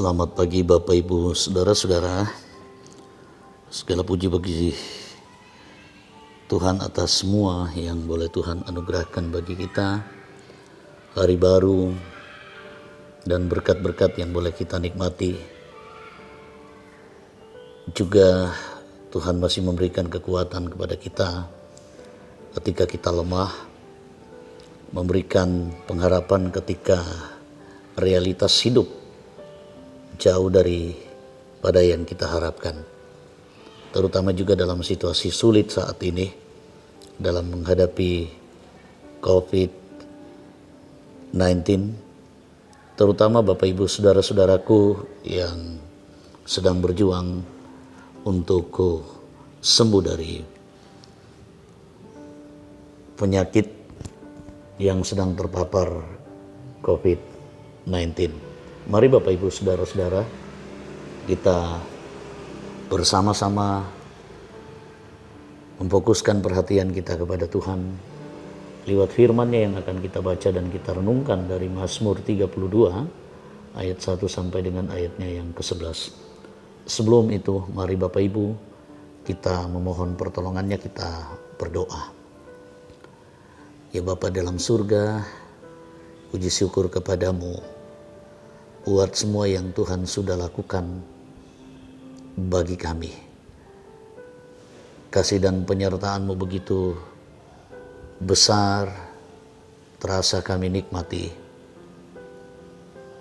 Selamat pagi Bapak Ibu Saudara-saudara. Segala puji bagi Tuhan atas semua yang boleh Tuhan anugerahkan bagi kita. Hari baru dan berkat-berkat yang boleh kita nikmati. Juga Tuhan masih memberikan kekuatan kepada kita ketika kita lemah, memberikan pengharapan ketika realitas hidup jauh daripada yang kita harapkan, terutama juga dalam situasi sulit saat ini dalam menghadapi COVID-19, terutama Bapak Ibu Saudara-saudaraku yang sedang berjuang untuk sembuh dari penyakit yang sedang terpapar COVID-19. Mari Bapak Ibu Saudara-saudara, kita bersama-sama memfokuskan perhatian kita kepada Tuhan lewat firman-Nya yang akan kita baca dan kita renungkan dari Mazmur 32 ayat 1 sampai dengan ayatnya yang ke-11. Sebelum itu, mari Bapak Ibu kita memohon pertolongannya, kita berdoa. Ya Bapa dalam surga, puji syukur kepadamu buat semua yang Tuhan sudah lakukan bagi kami. Kasih dan penyertaan-Mu begitu besar, terasa kami nikmati.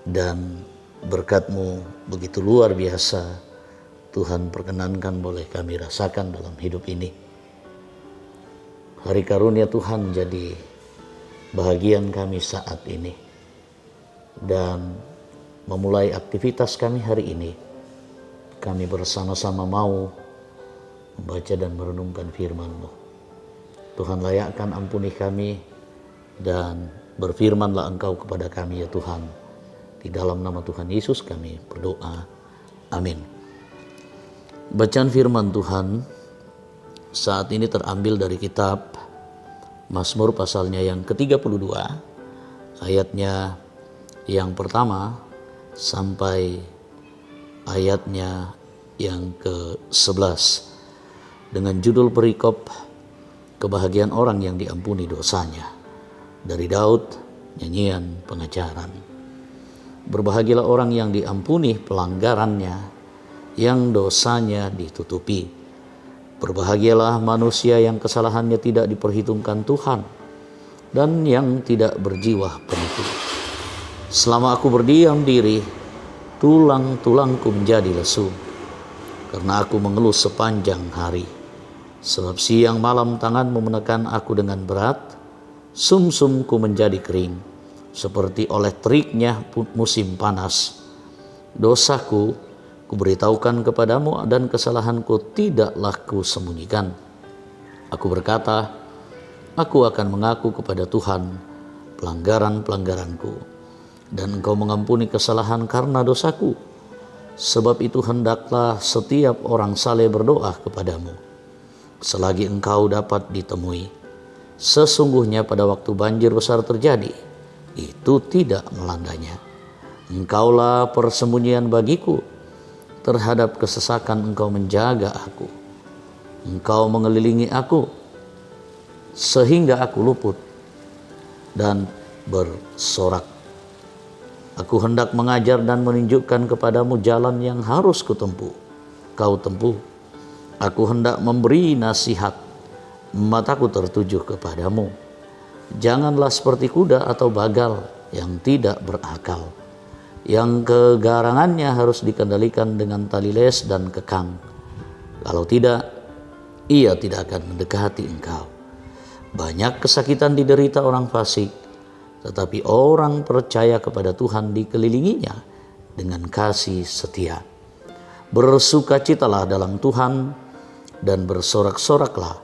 Dan berkat-Mu begitu luar biasa, Tuhan perkenankan boleh kami rasakan dalam hidup ini. Hari karunia Tuhan menjadi bahagian kami saat ini. Dan memulai aktivitas kami hari ini, kami bersama-sama mau membaca dan merenungkan firman-Mu. Tuhan layakkan ampuni kami dan berfirmanlah Engkau kepada kami ya Tuhan. Di dalam nama Tuhan Yesus kami berdoa. Amin. Bacaan firman Tuhan saat ini terambil dari kitab Mazmur pasalnya yang ke-32, ayatnya yang pertama sampai ayatnya yang ke-11 dengan judul perikop kebahagiaan orang yang diampuni dosanya, dari Daud, nyanyian pengajaran. Berbahagialah orang yang diampuni pelanggarannya, yang dosanya ditutupi. Berbahagialah manusia yang kesalahannya tidak diperhitungkan Tuhan, dan yang tidak berjiwa penipu. Selama aku berdiam diri, tulang-tulangku menjadi lesu, karena aku mengeluh sepanjang hari. Sebab siang malam tanganmu menekan aku dengan berat, sumsumku menjadi kering, seperti oleh teriknya musim panas. Dosaku kuberitahukan kepadamu, dan kesalahanku tidaklah kusembunyikan. Aku berkata, aku akan mengaku kepada Tuhan pelanggaran-pelanggaranku, dan Engkau mengampuni kesalahan karena dosaku. Sebab itu hendaklah setiap orang saleh berdoa kepadamu selagi Engkau dapat ditemui. Sesungguhnya pada waktu banjir besar terjadi, itu tidak melandanya. Engkaulah persembunyian bagiku, terhadap kesesakan Engkau menjaga aku. Engkau mengelilingi aku sehingga aku luput dan bersorak. Aku hendak mengajar dan menunjukkan kepadamu jalan yang harus kutempuh. Kau tempuh. Aku hendak memberi nasihat, mataku tertuju kepadamu. Janganlah seperti kuda atau bagal yang tidak berakal, yang kegarangannya harus dikendalikan dengan tali les dan kekang. Kalau tidak, ia tidak akan mendekati engkau. Banyak kesakitan diderita orang fasik, tetapi orang percaya kepada Tuhan dikelilinginya dengan kasih setia. Bersukacitalah dalam Tuhan dan bersorak-soraklah,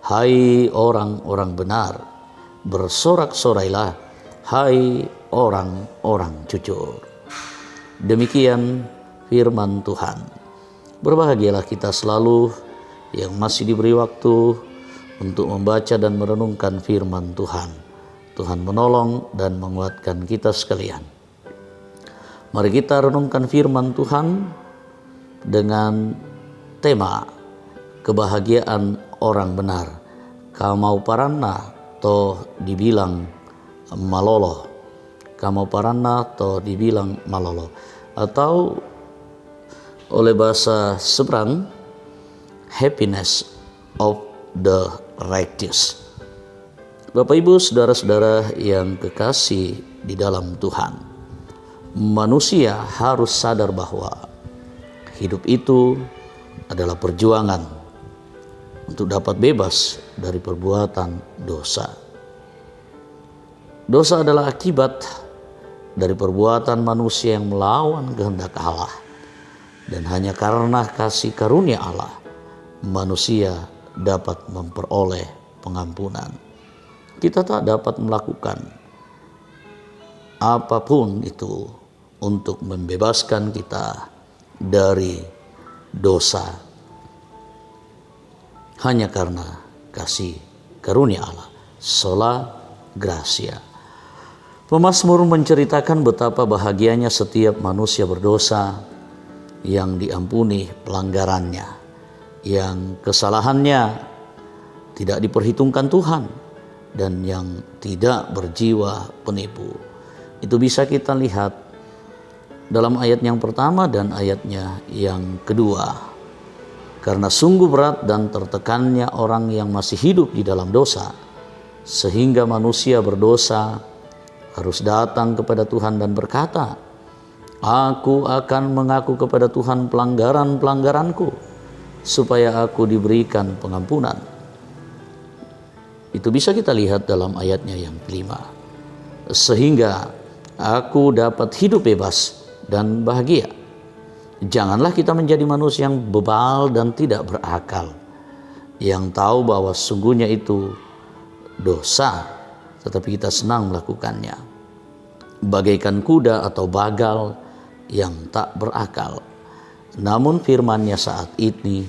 hai orang-orang benar. Bersorak-sorailah, hai orang-orang jujur. Demikian firman Tuhan. Berbahagialah kita selalu yang masih diberi waktu untuk membaca dan merenungkan firman Tuhan. Tuhan menolong dan menguatkan kita sekalian. Mari kita renungkan firman Tuhan dengan tema kebahagiaan orang benar. Kamau paranna to dibilang malolo. Kamau paranna to dibilang malolo. Atau oleh bahasa seberang, happiness of the righteous. Bapak Ibu, saudara-saudara yang kekasih di dalam Tuhan, manusia harus sadar bahwa hidup itu adalah perjuangan untuk dapat bebas dari perbuatan dosa. Dosa adalah akibat dari perbuatan manusia yang melawan kehendak Allah. Dan hanya karena kasih karunia Allah, manusia dapat memperoleh pengampunan. Kita tak dapat melakukan apapun itu untuk membebaskan kita dari dosa, hanya karena kasih karunia Allah, sola gratia. Pemazmur menceritakan betapa bahagianya setiap manusia berdosa yang diampuni pelanggarannya, yang kesalahannya tidak diperhitungkan Tuhan, dan yang tidak berjiwa penipu. Itu bisa kita lihat dalam ayat yang pertama dan ayatnya yang kedua. Karena sungguh berat dan tertekannya orang yang masih hidup di dalam dosa, sehingga manusia berdosa harus datang kepada Tuhan dan berkata, "Aku akan mengaku kepada Tuhan pelanggaran-pelanggaranku, supaya aku diberikan pengampunan." Itu bisa kita lihat dalam ayatnya yang kelima. Sehingga aku dapat hidup bebas dan bahagia. Janganlah kita menjadi manusia yang bebal dan tidak berakal, yang tahu bahwa sungguhnya itu dosa, tetapi kita senang melakukannya. Bagaikan kuda atau bagal yang tak berakal. Namun firman-Nya saat ini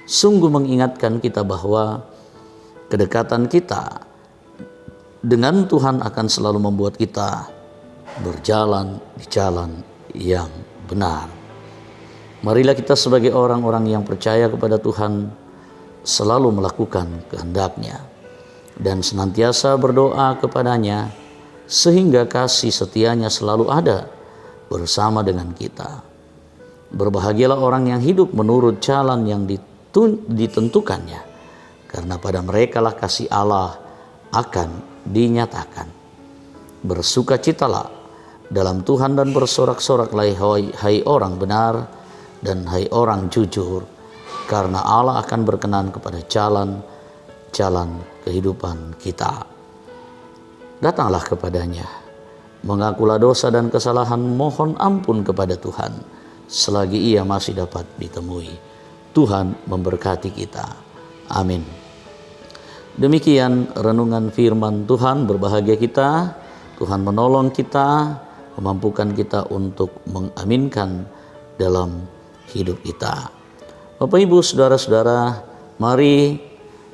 sungguh mengingatkan kita bahwa kedekatan kita dengan Tuhan akan selalu membuat kita berjalan di jalan yang benar. Marilah kita sebagai orang-orang yang percaya kepada Tuhan selalu melakukan kehendak-Nya dan senantiasa berdoa kepada-Nya, sehingga kasih setia-Nya selalu ada bersama dengan kita. Berbahagialah orang yang hidup menurut jalan yang ditentukannya, karena pada mereka lah kasih Allah akan dinyatakan. Bersukacitalah dalam Tuhan dan bersorak-soraklah hai orang benar dan hai orang jujur, karena Allah akan berkenan kepada jalan kehidupan kita. Datanglah kepada-Nya, mengakulah dosa dan kesalahan, mohon ampun kepada Tuhan selagi ia masih dapat ditemui. Tuhan memberkati kita. Amin. Demikian renungan firman Tuhan. Berbahagia kita, Tuhan menolong kita, memampukan kita untuk mengaminkan dalam hidup kita. Bapak Ibu, saudara-saudara, mari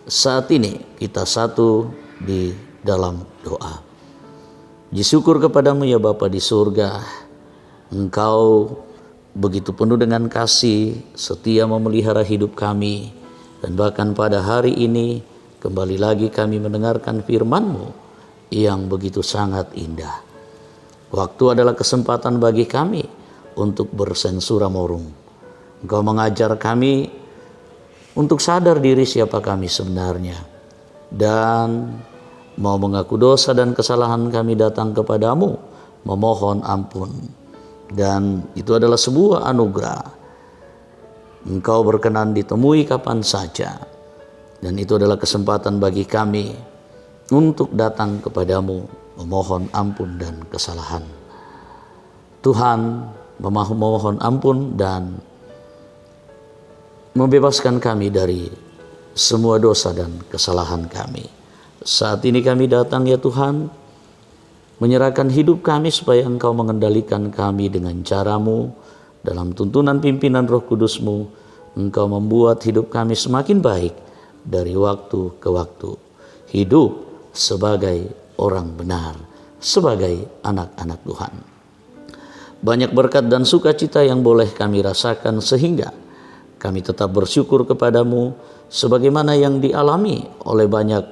saat ini kita satu di dalam doa. Puji syukur kepadamu ya Bapa di surga, Engkau begitu penuh dengan kasih, setia memelihara hidup kami, dan bahkan pada hari ini kembali lagi kami mendengarkan firman-Mu yang begitu sangat indah. Waktu adalah kesempatan bagi kami untuk bersensura morung. Engkau mengajar kami untuk sadar diri siapa kami sebenarnya, dan mau mengaku dosa dan kesalahan kami datang kepadamu, memohon ampun. Dan itu adalah sebuah anugerah. Engkau berkenan ditemui kapan saja. Dan itu adalah kesempatan bagi kami untuk datang kepadamu, memohon ampun dan kesalahan. Tuhan memohon ampun dan membebaskan kami dari semua dosa dan kesalahan kami. Saat ini kami datang ya Tuhan, menyerahkan hidup kami supaya Engkau mengendalikan kami dengan cara-Mu. Dalam tuntunan pimpinan Roh Kudus-Mu, Engkau membuat hidup kami semakin baik dari waktu ke waktu. Hidup sebagai orang benar, sebagai anak-anak Tuhan. Banyak berkat dan sukacita yang boleh kami rasakan sehingga kami tetap bersyukur kepadamu sebagaimana yang dialami oleh banyak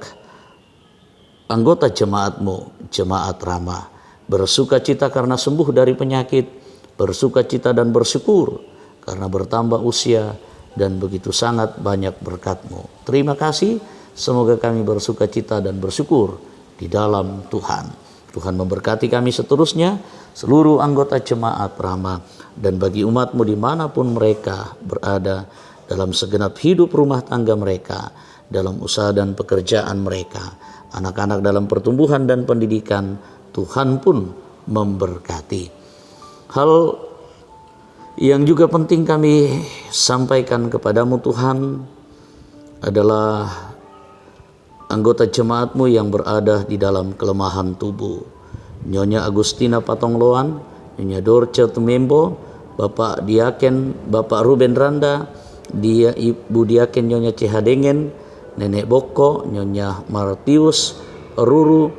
anggota jemaatmu, jemaat Rama. Bersukacita karena sembuh dari penyakit, bersukacita dan bersyukur karena bertambah usia dan begitu sangat banyak berkat-Mu. Terima kasih, semoga kami bersukacita dan bersyukur di dalam Tuhan. Tuhan memberkati kami seterusnya, seluruh anggota jemaat Rama, dan bagi umat-Mu dimanapun mereka berada, dalam segenap hidup rumah tangga mereka, dalam usaha dan pekerjaan mereka, anak-anak dalam pertumbuhan dan pendidikan, Tuhan pun memberkati. Hal yang juga penting kami sampaikan kepadamu Tuhan adalah anggota jemaat-Mu yang berada di dalam kelemahan tubuh. Nyonya Agustina Patongloan, Nyonya Dorce Tumembo, Bapak Diaken, Bapak Ruben Randa, Ibu Diaken Nyonya Cehadengen, Nenek Boko, Nyonya Martius Ruru,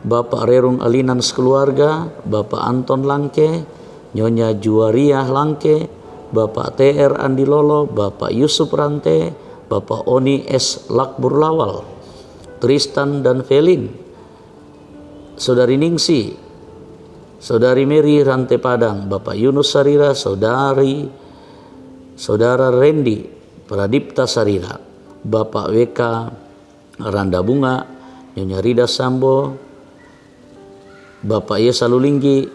Bapak Rerung Alinan sekeluarga, Bapak Anton Langke, Nyonya Juwariah Langke, Bapak TR Andi Lolo, Bapak Yusuf Rante, Bapak Oni S. Lakbur Lawal, Tristan dan Felin, Saudari Ningsi, Saudari Mary Rante Padang, Bapak Yunus Sarira, Saudara Randy Pradipta Sarira, Bapak WK Randa Bunga, Nyonya Rida Sambo, Bapak Yesa Lulinggi,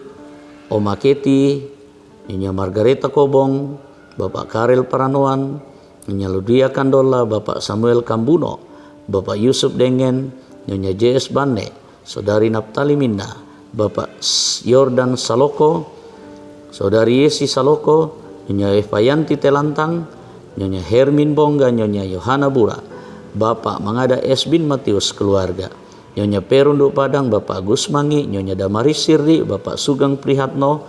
Oma Keti, Nyonya Margareta Kobong, Bapak Karel Paranoan, Nyonya Ludia Kandola, Bapak Samuel Kambuno, Bapak Yusuf Dengen, Nyonya JS Bane, Saudari Naptali Minna, Bapak Yordan Saloko, Saudari Yesi Saloko, Nyonya Evayanti Telantang, Nyonya Hermin Bongga, Nyonya Yohana Bura, Bapak Mangada S. bin Matius keluarga, Nyonya Perunduk Padang, Bapak Agus Mangi, Nyonya Damaris Sirri, Bapak Sugeng Prihatno,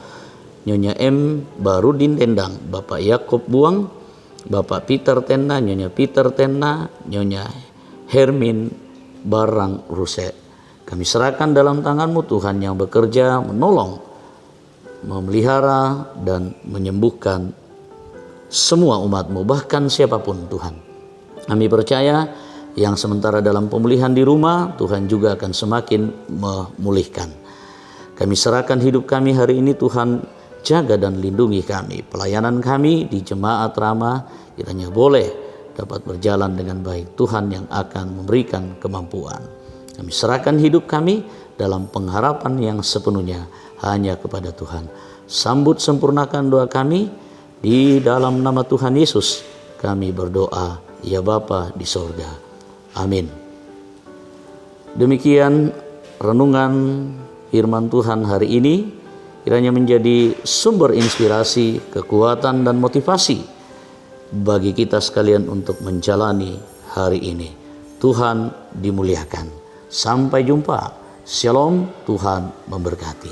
Nyonya M. Barudin Dendang, Bapak Yakob Buang, Bapak Peter Tenna, Nyonya Peter Tenna, Nyonya Hermin Barang Ruse. Kami serahkan dalam tangan-Mu Tuhan yang bekerja menolong, memelihara dan menyembuhkan semua umat-Mu, bahkan siapapun Tuhan. Kami percaya yang sementara dalam pemulihan di rumah, Tuhan juga akan semakin memulihkan. Kami serahkan hidup kami hari ini Tuhan, jaga dan lindungi kami. Pelayanan kami di Jemaat Rama kiranya boleh dapat berjalan dengan baik. Tuhan yang akan memberikan kemampuan. Kami serahkan hidup kami dalam pengharapan yang sepenuhnya hanya kepada Tuhan. Sambut sempurnakan doa kami di dalam nama Tuhan Yesus. Kami berdoa, ya Bapa di sorga. Amin. Demikian renungan firman Tuhan hari ini, kiranya menjadi sumber inspirasi, kekuatan dan motivasi bagi kita sekalian untuk menjalani hari ini. Tuhan dimuliakan. Sampai jumpa. Shalom, Tuhan memberkati.